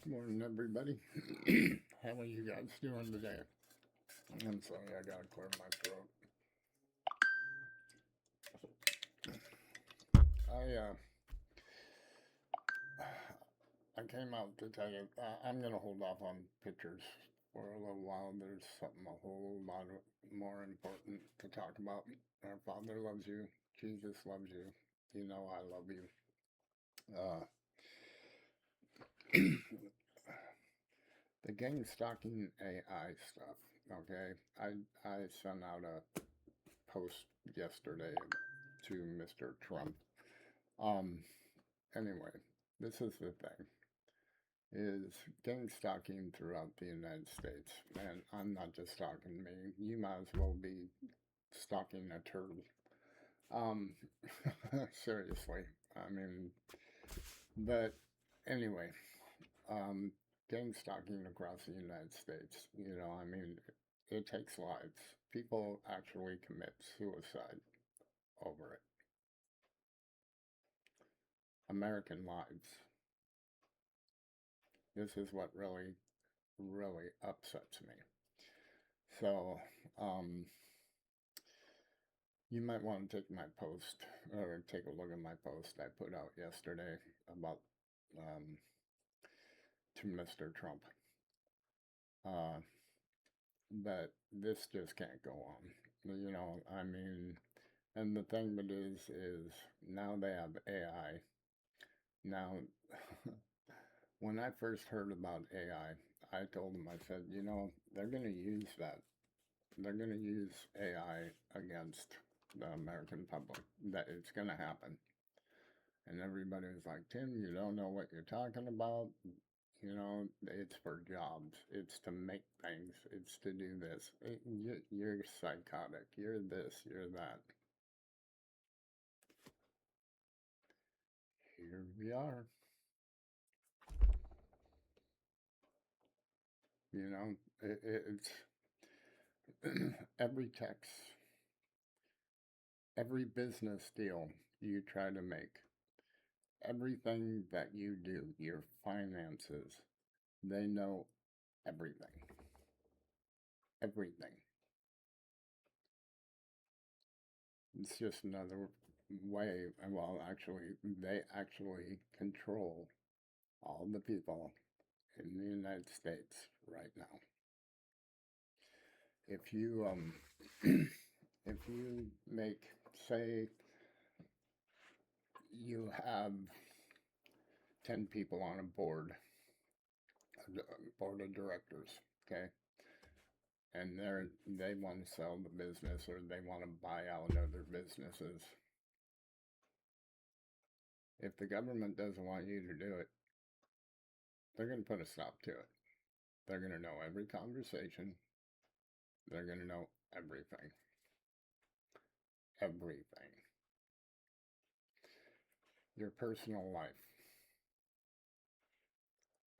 Morning, everybody. How are you guys doing today? I'm sorry, I gotta clear my throat. I uh, I came out to tell you I'm gonna hold off on pictures for a little while. There's something a whole lot more important to talk about. Our Father loves you. Jesus loves you. You know I love you. Uh, the gang stalking AI stuff. Okay, I sent out a post yesterday to Mr. Trump. Um, Anyway, this is the thing. Is gang stalking throughout the United States. And I'm not just stalking me. You might as well be stalking a turtle. Um, Seriously. I mean, but anyway, um, gang stalking across the United States. I mean, it takes lives. People actually commit suicide over it. American lives. This is what really, really upsets me. So, um, you might want to take my post or take a look at my post I put out yesterday about to Mr. Trump. Uh, but this just can't go on. I mean, and the thing that is now they have AI. Now, when I first heard about AI, I told them, I said, they're going to use that. They're going to use AI against the American public. That it's going to happen. And everybody was like, Tim, you don't know what you're talking about. It's for jobs. It's to make things. It's to do this. You're psychotic. You're this. You're that. Here we are. It's every text, every business deal you try to make, everything that you do, your finances, they know everything. Everything. It's just another way. Well, actually, they actually control all the people in the United States right now. If you if you make, say, you have 10 people on a board of directors, okay, and they want to sell the business or they want to buy out other businesses. If the government doesn't want you to do it, they're going to put a stop to it. They're going to know every conversation. They're going to know everything. Everything. Your personal life.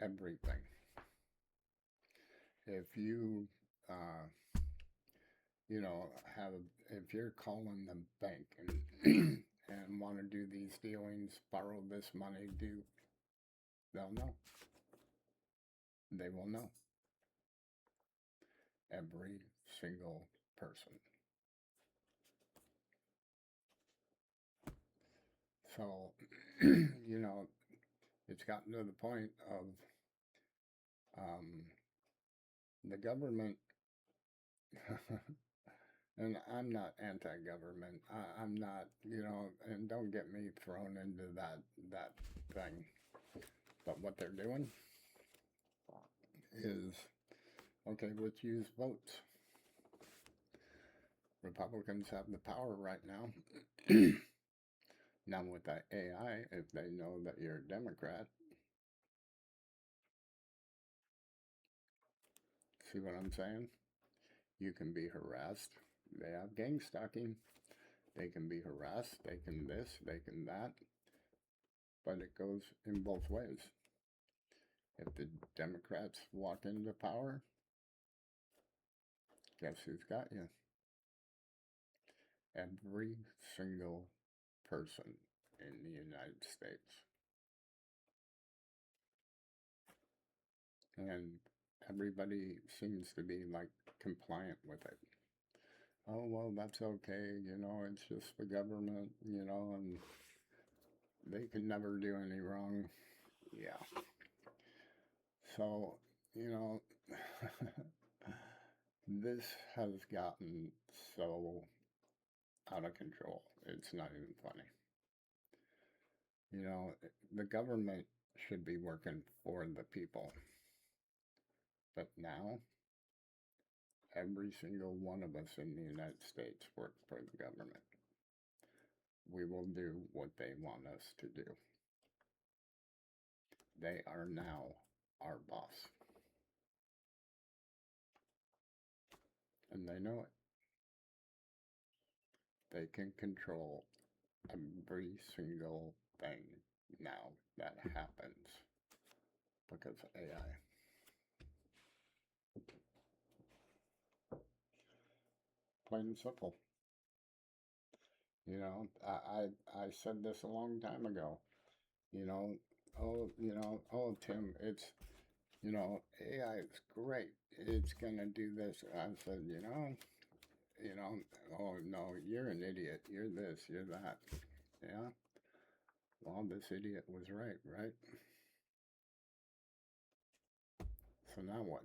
Everything. If you, uh, have, if you're calling the bank and, and want to do these dealings, borrow this money, they'll know. They will know. Every single person. So, it's gotten to the point of the government, and I'm not anti-government. I'm not, and don't get me thrown into that thing. But what they're doing is, okay, let's use votes. Republicans have the power right now. Now with that AI, if they know that you're a Democrat, see what I'm saying? You can be harassed. They have gang stalking. They can be harassed. They can this. They can that. But it goes in both ways. If the Democrats walk into power, guess who's got you? Every single person in the United States. and everybody seems to be like compliant with it. Oh, well, that's okay, it's just the government, and they could never do any wrong. Yeah. So, you know, this has gotten so out of control. It's not even funny. The government should be working for the people. But now, every single one of us in the United States work for the government. We will do what they want us to do. They are now our boss. And they know it. They can control every single thing now that happens because of AI. Plain and simple. I said this a long time ago. You know, oh Tim, it's AI is great. It's gonna do this. I said, oh no, you're an idiot. You're this, you're that. Yeah. Well, this idiot was right? So now what?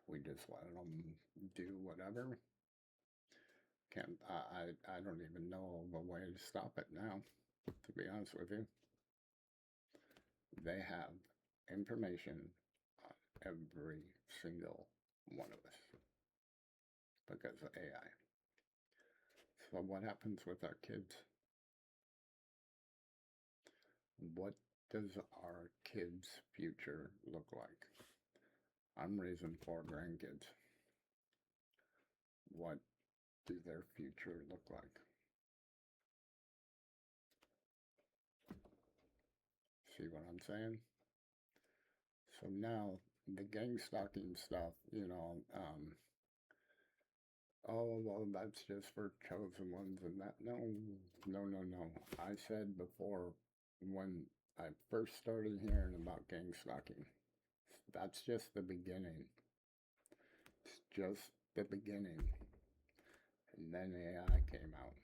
We just let them do whatever. Can't I don't even know of a way to stop it now, to be honest with you. They have information on every single one of us because of AI. So what happens with our kids? What does our kids' future look like? I'm raising 4 grandkids. What do their future look like? See what I'm saying? So now the gang stalking stuff, oh, well, that's just for chosen ones and that. No, no, no, no. I said before when I first started hearing about gang stalking, that's just the beginning. It's just the beginning. And then AI came out.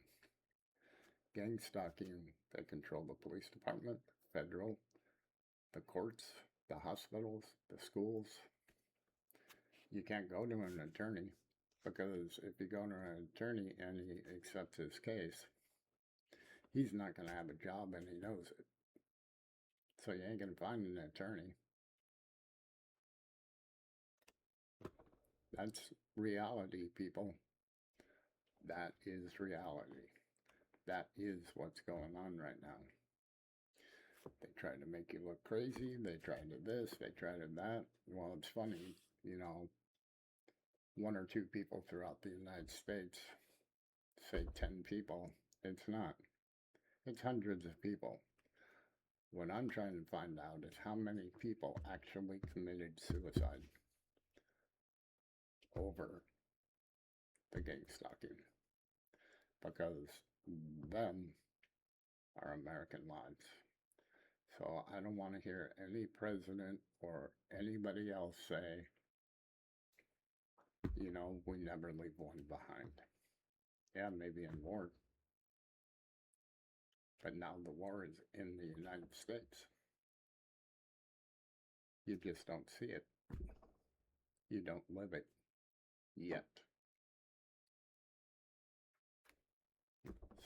Gang stalking, they control the police department, federal, the courts, the hospitals, the schools. You can't go to an attorney because if you go to an attorney and he accepts his case, he's not going to have a job and he knows it. So you ain't going to find an attorney. That's reality, people. That is reality. That is what's going on right now. They try to make you look crazy. They try to this. They try to that. Well, it's funny, 1 or 2 people throughout the United States, say 10 people. It's not. It's hundreds of people. What I'm trying to find out is how many people actually committed suicide over the gang stalking. Because them are American lives. So I don't want to hear any president or anybody else say, we never leave one behind. Yeah, maybe in war. But now the war is in the United States. You just don't see it. You don't live it yet.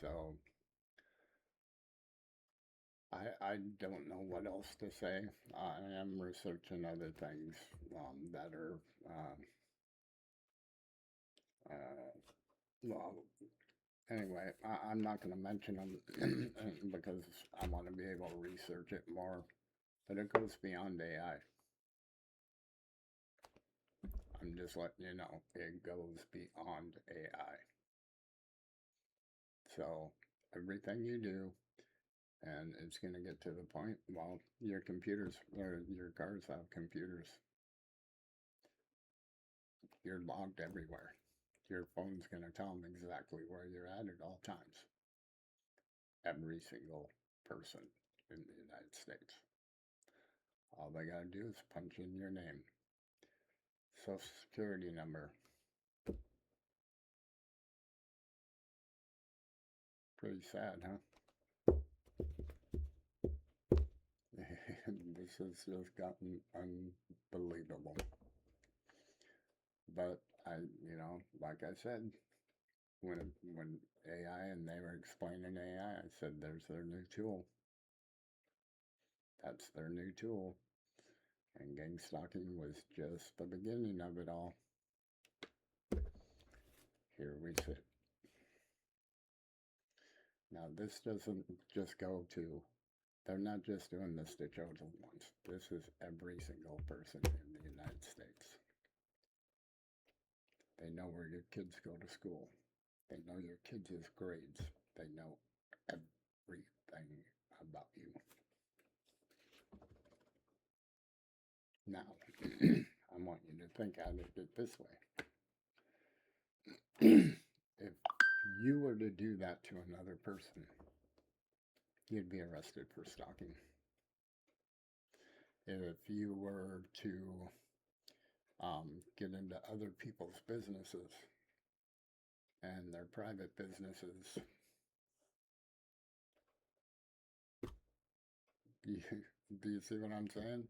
So I don't know what else to say. I am researching other things that are, well, anyway, I'm not going to mention them because I want to be able to research it more. But it goes beyond AI. I'm just letting you know, it goes beyond AI. So everything you do, and it's going to get to the point, well, your computers, or your cars have computers. You're logged everywhere. Your phone's going to tell them exactly where you're at all times. Every single person in the United States. All they gotta do is punch in your name, social security number. Pretty sad, huh? This has just gotten unbelievable. But like I said, when AI and they were explaining AI, I said, there's their new tool. That's their new tool. And gang stalking was just the beginning of it all. Here we sit. Now, this doesn't just go to, they're not just doing this to chosen ones. This is every single person in the United States. They know where your kids go to school. They know your kids' grades. They know everything about you. Now, I want you to think out of it this way. If you were to do that to another person, you'd be arrested for stalking. If you were to get into other people's businesses and their private businesses, do you see what I'm saying?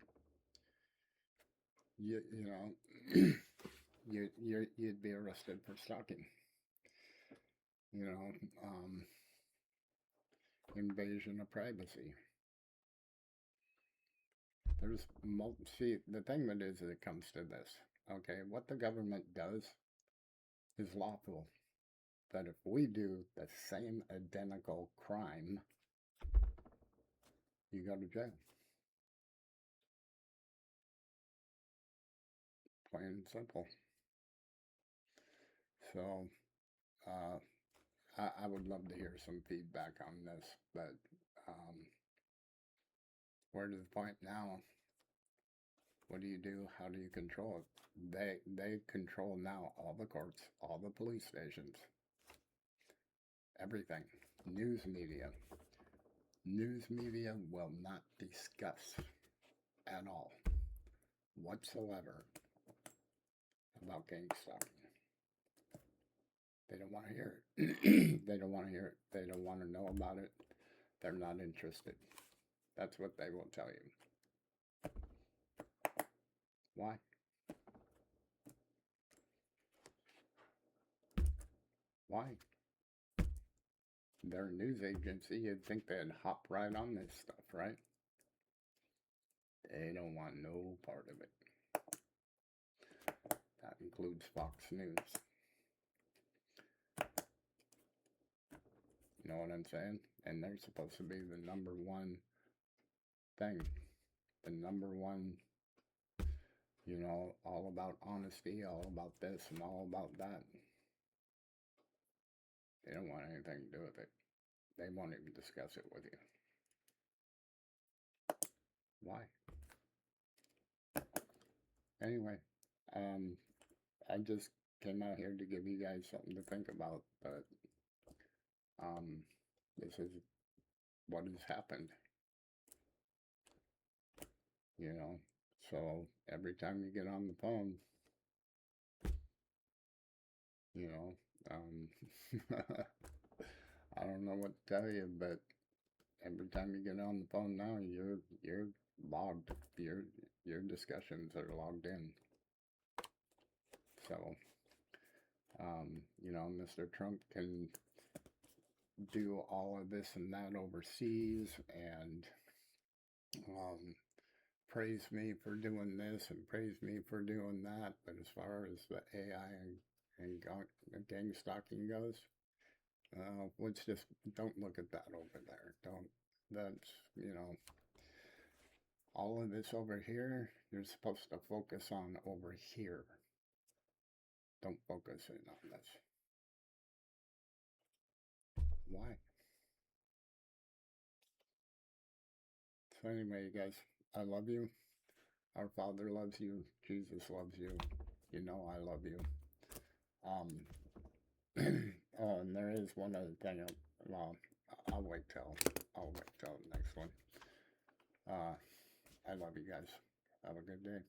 You'd be arrested for stalking. Invasion of privacy. See, the thing that is, it comes to this. Okay, what the government does is lawful. But if we do the same identical crime, you go to jail. Plain and simple. So, I would love to hear some feedback on this, but we're to the point now. What do you do? How do you control it? They control now all the courts, all the police stations, everything. News media. News media will not discuss at all whatsoever about gang stalking. They don't want to hear it. They don't want to hear it. They don't want to know about it. They're not interested. That's what they will tell you. Why? Why? They're a news agency. You'd think they'd hop right on this stuff, right? They don't want no part of it. That includes Fox News. You know what I'm saying? And they're supposed to be the number one thing. The number one, all about honesty, all about this and all about that. They don't want anything to do with it. They won't even discuss it with you. Why? Anyway, I just came out here to give you guys something to think about, but this is what has happened. So every time you get on the phone, I don't know what to tell you, but every time you get on the phone now, you're logged. Your discussions are logged in. So, Mr. Trump can do all of this and that overseas and praise me for doing this and praise me for doing that. But as far as the AI and gang stalking goes, let's just don't look at that over there. That's, all of this over here, you're supposed to focus on over here. Don't focus in on this. Why? So anyway, you guys, I love you. Our Father loves you. Jesus loves you. You know I love you. Oh, and there is one other thing. Well, I'll wait till the next one. I love you guys. Have a good day.